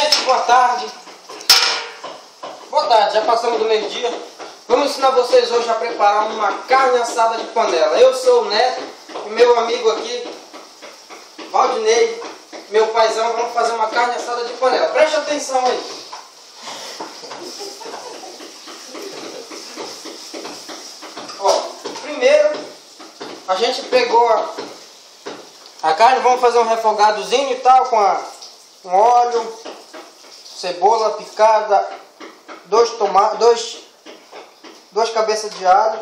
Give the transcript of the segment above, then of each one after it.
Gente, boa tarde. Boa tarde, já passamos do meio-dia. Vamos ensinar vocês hoje a preparar uma carne assada de panela. Eu sou o Neto e meu amigo aqui, Valdinei, meu paizão, vamos fazer uma carne assada de panela. Preste atenção aí. Ó, primeiro a gente pegou a carne, vamos fazer um refogadozinho e tal, com óleo, cebola picada, duas cabeças de alho,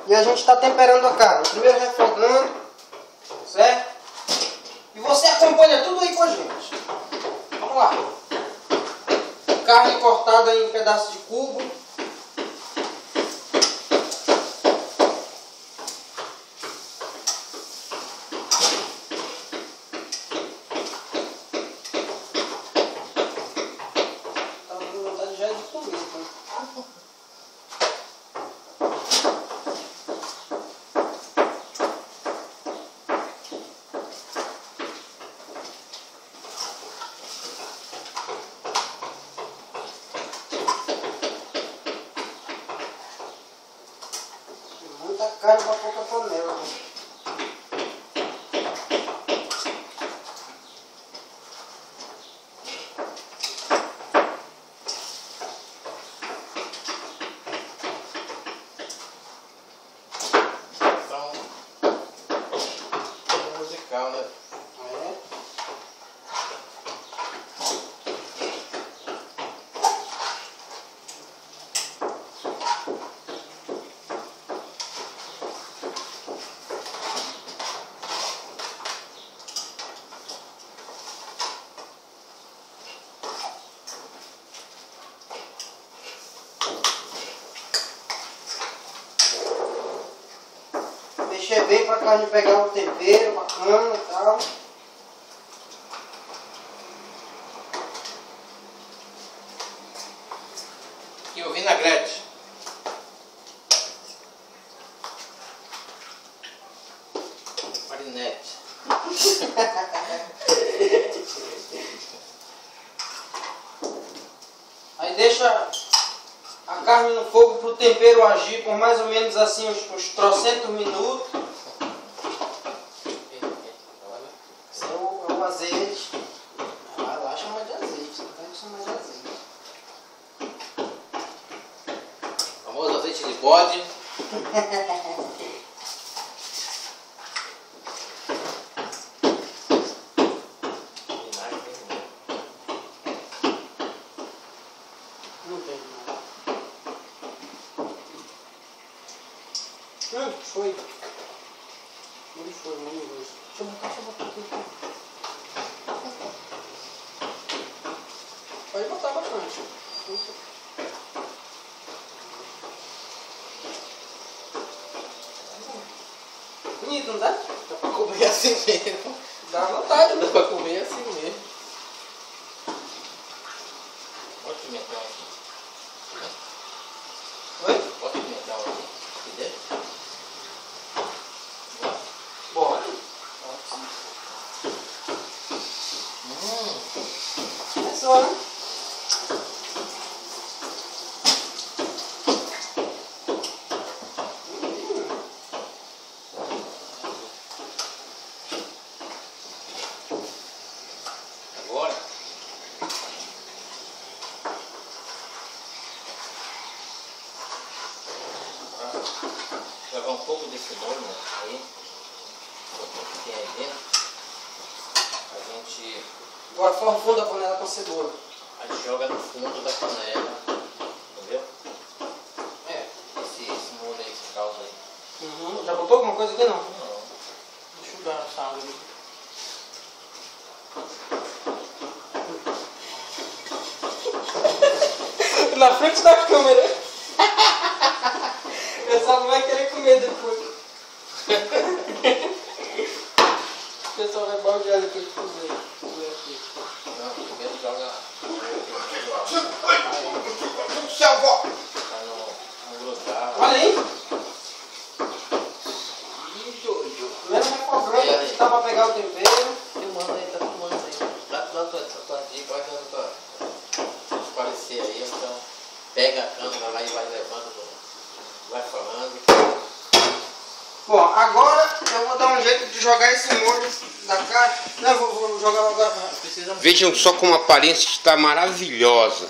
e a gente está temperando a carne. Primeiro refogando, certo? E você acompanha tudo aí com a gente. Vamos lá. Carne cortada em pedaços de cubo. Muita carne para pouca panela. Então, musical, né? Mexer bem para a carne pegar o tempero bacana e tal. E o vinagrete. Marinete. Aí deixa a carne no fogo para o tempero agir por mais ou menos assim uns trocentos minutos. Esse é o azeite. Lá chama de azeite, não tem que chamar de azeite. Famoso azeite de bode. Não tem nada. Foi. Ele foi, vamos ver. Deixa eu botar aqui. Pode botar bastante. Bonito, não dá? Dá pra comer assim mesmo. Dá vontade, Dá né? pra comer assim mesmo. Olha o pimentão aqui. Oi? Olha o pimentão aqui. Entendeu? Bora. É só, né? Agora. Jogar um pouco desse molho aí. Que tem aí dentro. A gente. Agora forma o fundo da panela com cebola. A gente joga no fundo da panela, entendeu? É. Esse molho aí, esse caldo aí. Já botou alguma coisa aqui não? Não. Deixa eu dar essa água ali. Na frente da câmera. O pessoal não vai querer comer depois. O pessoal vai baldear depois de comer aqui. Não, primeiro joga. Pra não grudar. Olha aí. Ih, doido. Primeiro refogando, tá pra pegar o tempero. Filmando aí, tá filmando aí. Dá tua dica, vai dando tua. pega a câmera lá e vai levando, vai falando. Bom, agora eu vou dar um jeito de jogar esse molho da carne. Não, eu vou jogar agora. Vejam só como a aparência está maravilhosa.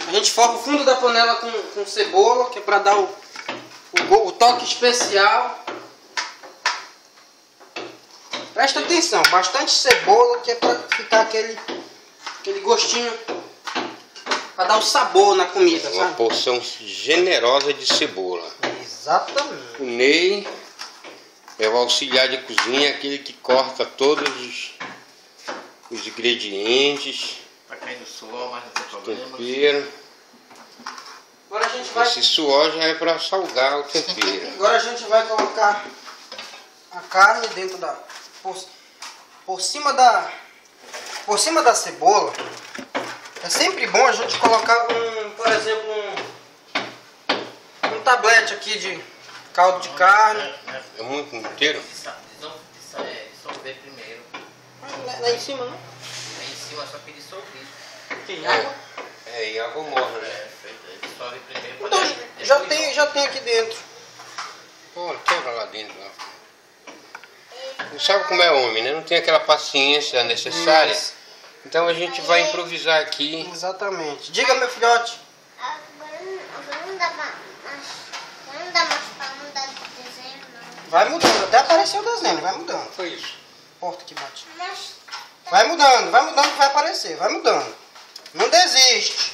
A gente forra o fundo da panela com cebola, que é para dar o toque especial. Presta atenção, bastante cebola, que é para ficar aquele gostinho, para dar o sabor na comida, Uma sabe? porção generosa de cebola. Exatamente. O Ney é o auxiliar de cozinha, aquele que corta todos os ingredientes, Tá caindo suor, mas não tem problema. tempero. Agora a gente vai... Esse suor já é para salgar o tempero. Agora a gente vai colocar a carne dentro da... Por cima da cebola. É sempre bom a gente colocar por exemplo, um tablete aqui de caldo de carne. É muito inteiro? Dissolver primeiro. Lá em cima, não? Aí em cima só que dissolver. Tem água? É, e água morna, né? Dissolve primeiro. Então, já tem aqui dentro. Olha, quebra lá dentro. Lá. Não sabe como é homem, né? Não tem aquela paciência necessária. Isso. Então a gente vai improvisar aqui. Exatamente. Diga, meu filhote. Agora não dá mais pra mudar de desenho, não. Vai mudando, até aparecer o desenho, vai mudando. Foi isso. Porta que bate. Mas Vai mudando que vai aparecer, vai mudando. Não desiste.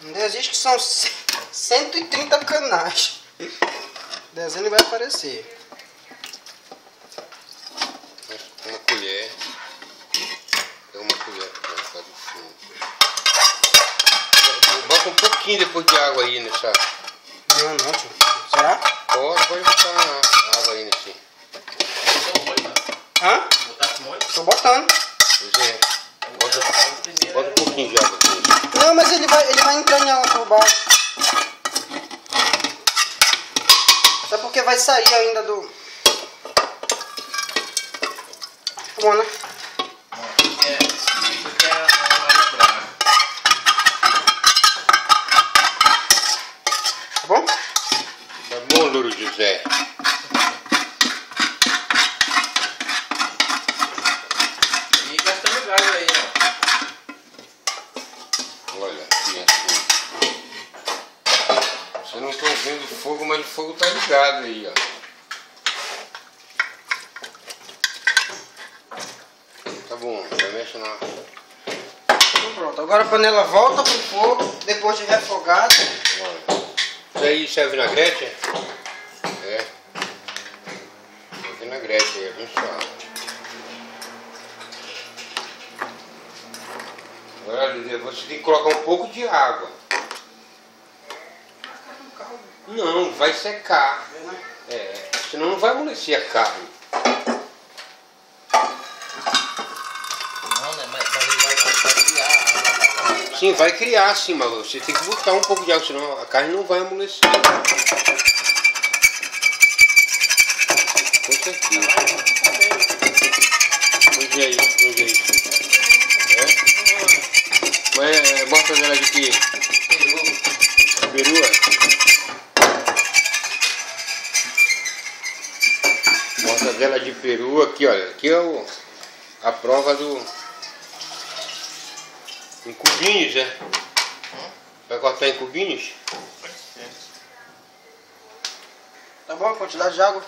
Não desiste que são 130 canais. O desenho vai aparecer. Uma colher. Dá uma colher para ficar do fundo. Bota um pouquinho depois de água aí nessa. Não, tio. Será? Pode botar água aí nesse. Botou molho, mano. Hã? Botasse molho? Tô botando. Pois é. Bota um pouquinho de água aqui. Não, mas ele vai entranhar lá por baixo. Só porque vai sair ainda do... Bom, né? Isso que é uma Maria Braga. Tá bom? Tá bom, Louro José? E gastando gás aí, ó. Olha, aqui assim. Vocês não estão vendo o fogo, mas o fogo tá ligado aí, ó. Tá bom, já mexe na... Então pronto. Agora a panela volta pro fogo, depois de refogada. Olha. Isso aí serve vinagrete? É. É vinagrete aí, abençoado. Agora, Lídia, você tem que colocar um pouco de água. Não, vai secar. É, senão não vai amolecer a carne. Não, né? Mas ele vai criar. Sim, vai criar sim, mas você tem que botar um pouco de água, senão a carne não vai amolecer. Com certeza. Onde é isso? Onde é isso? É? Mas é mortadela de quê? Perua? Mortadela de peru aqui, olha. Aqui é a prova do... Em cubinhos, né? Vai cortar em cubinhos? Tá bom a quantidade de água?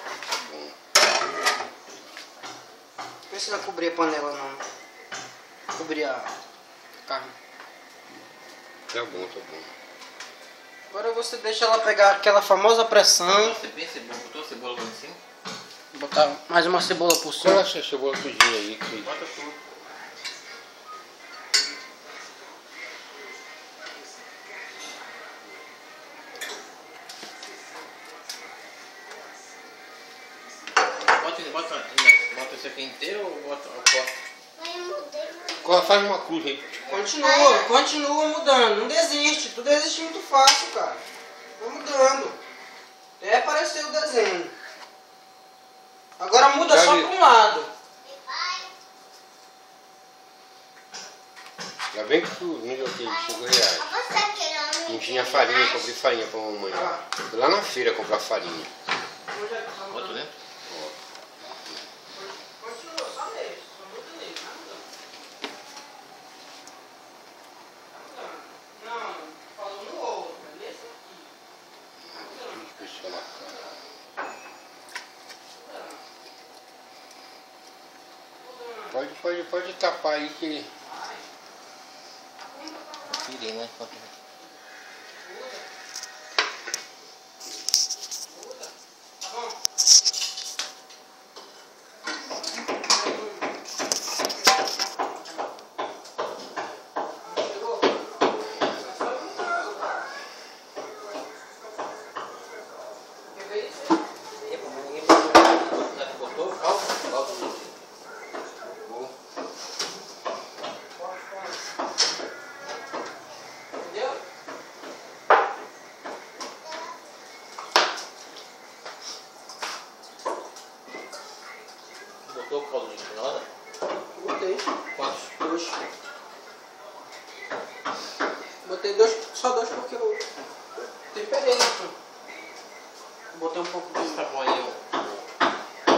Não precisa cobrir a panela não. Cobrir a carne. Tá bom, tá bom. Agora você deixa ela pegar aquela famosa pressão. Você bem cebola, botou cebola lá em cima? Botar mais uma cebola por Qual é cima. essa cebola tudinha aí? Que... Bota tudo. Bota isso aqui inteiro ou bota a porta? Faz uma cruz aí. Continua mudando. Não desiste. Tu desiste muito fácil, cara. Vai mudando. Até aparecer o desenho. Agora muda só para um lado. Ainda bem que tu me deu aquele 5 reais. Você quer Não tinha farinha, eu comprei farinha pra mamãe. Fui lá na feira comprar farinha. Bota dentro? Continua, só nele. Só muda nele, não, falou no outro, mas esse aqui. Deixa eu lá. Pode tapar aí que... Tirei, né? Botou o caldo de cenoura? Botei. Quantos? 2. Botei 2, só 2 porque eu temperei, né? Botei um pouco de... Tá bom aí,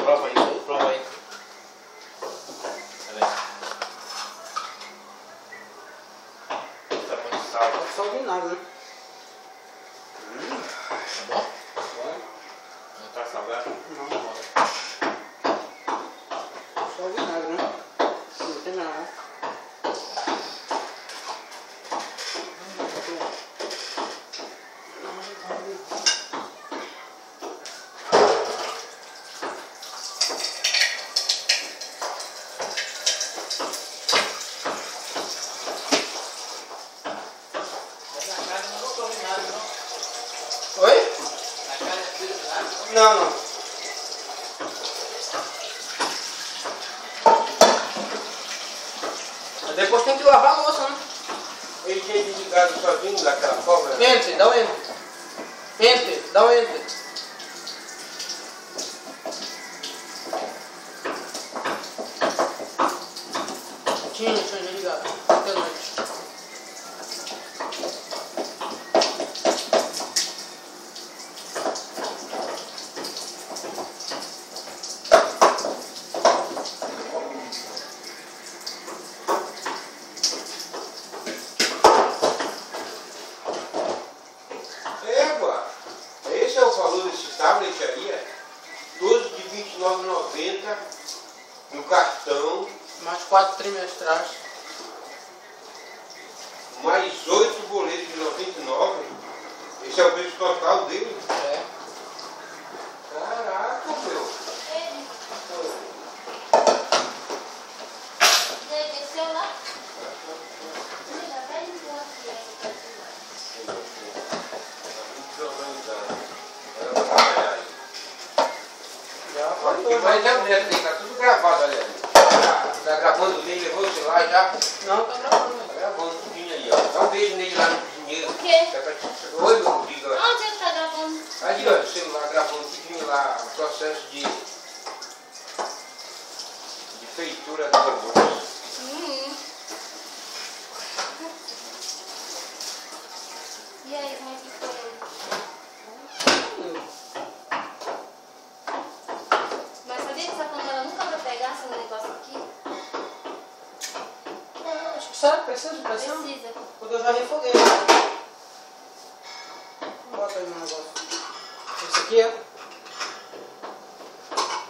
prova aí, prova aí. Tá bom de sal. Só o vinagre, né? Tá bom? Não tá salgado? Não. Só o vinagre, né? Não tem nada, né? Oi? Não. Mas depois tem que lavar a louça, né? Ele tinha desligado sozinho daquela cobra. Entre, dá um enter. Enter, dá um enter. Tinha desligado. Até noite. Esse é o valor desse tablet aí, é 12 de R$ 29,90 no cartão, Mais 4 trimestrais. mais 8 boletos de 99. Esse é o preço total dele. É. Caraca, meu. desceu lá? Já faltou. Mas tá tudo gravado, olha ali. Tá gravando dele, levou o celular já. Não, tá gravando. Tá gravando tudinho aí, ó. Dá um beijo nele lá no cozinheiro. O quê? Oi, meu amigo. Onde ele tá gravando? Ali, ó, o celular gravando tudinho lá, o processo de feitura do robô. E aí, como é que foi? Mas sabia que essa panela nunca vai pegar esse negócio aqui? Acho que será que precisa de pressão? Precisa. Quando eu já refoguei. Bota aí no negócio. Esse aqui é.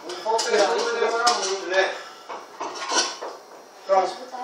Um pouco de pressão vai demorar muito, né? Pronto. Pode botar